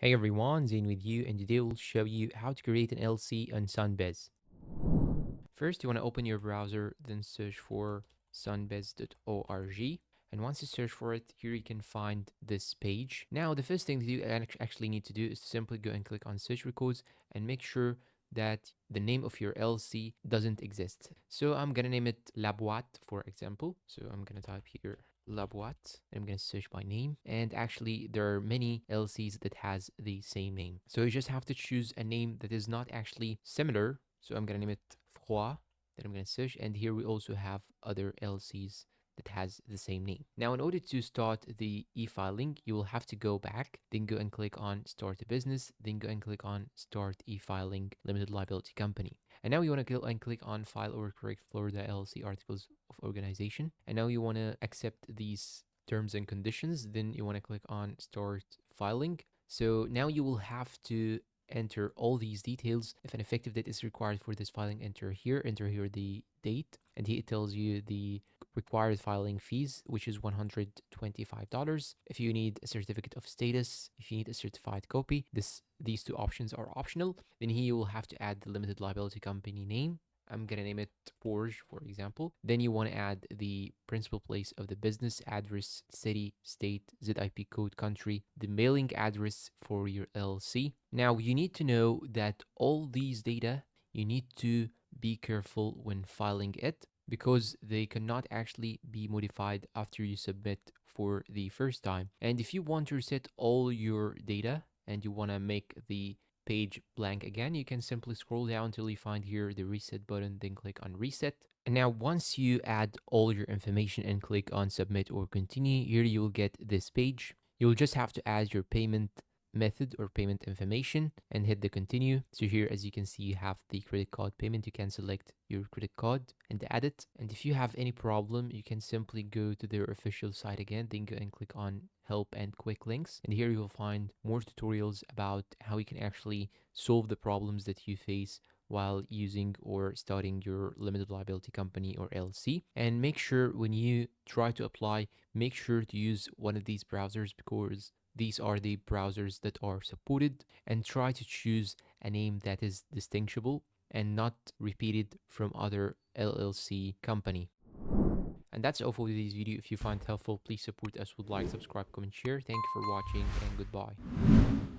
Hey everyone, Zane with you, and today we'll show you how to create an LLC on Sunbiz. First, you want to open your browser, then search for sunbiz.org. And once you search for it, here you can find this page. Now, the first thing you actually need to do is to simply go and click on search records and make sure that the name of your LLC doesn't exist. So I'm gonna name it Labwat, for example. So I'm gonna type here Labwat. I'm gonna search by name, and actually there are many LLCs that has the same name. So you just have to choose a name that is not actually similar. So I'm gonna name it Froid. Then I'm gonna search, and here we also have other LLCs that has the same name. Now, in order to start the e-filing, you will have to go back, then go and click on Start a Business, then go and click on Start e-filing Limited Liability Company. And now you want to go and click on File or Correct Florida LLC Articles of Organization. And now you want to accept these terms and conditions. Then you want to click on Start Filing. So now you will have to enter all these details. If an effective date is required for this filing, enter here the date, and here it tells you the required filing fees, which is $125. If you need a certificate of status, if you need a certified copy, these two options are optional. Then here you will have to add the limited liability company name. I'm gonna name it Forge, for example. Then you want to add the principal place of the business, address, city, state, ZIP code, country, the mailing address for your LLC. Now you need to know that all these data, you need to be careful when filing it, because they cannot actually be modified after you submit for the first time. And if you want to reset all your data and you want to make the page blank again, you can simply scroll down until you find here the reset button, then click on reset. And now once you add all your information and click on submit or continue, here you will get this page. You'll just have to add your payment method or payment information and hit the continue. So here, as you can see, you have the credit card payment. You can select your credit card and add it. And if you have any problem, you can simply go to their official site again, then go and click on help and quick links. And here you will find more tutorials about how you can actually solve the problems that you face while using or starting your limited liability company or LLC. And make sure when you try to apply, make sure to use one of these browsers, because these are the browsers that are supported, and try to choose a name that is distinguishable and not repeated from other LLC company. And that's all for today's video. If you find it helpful, please support us with like, subscribe, comment, share. Thank you for watching, and goodbye.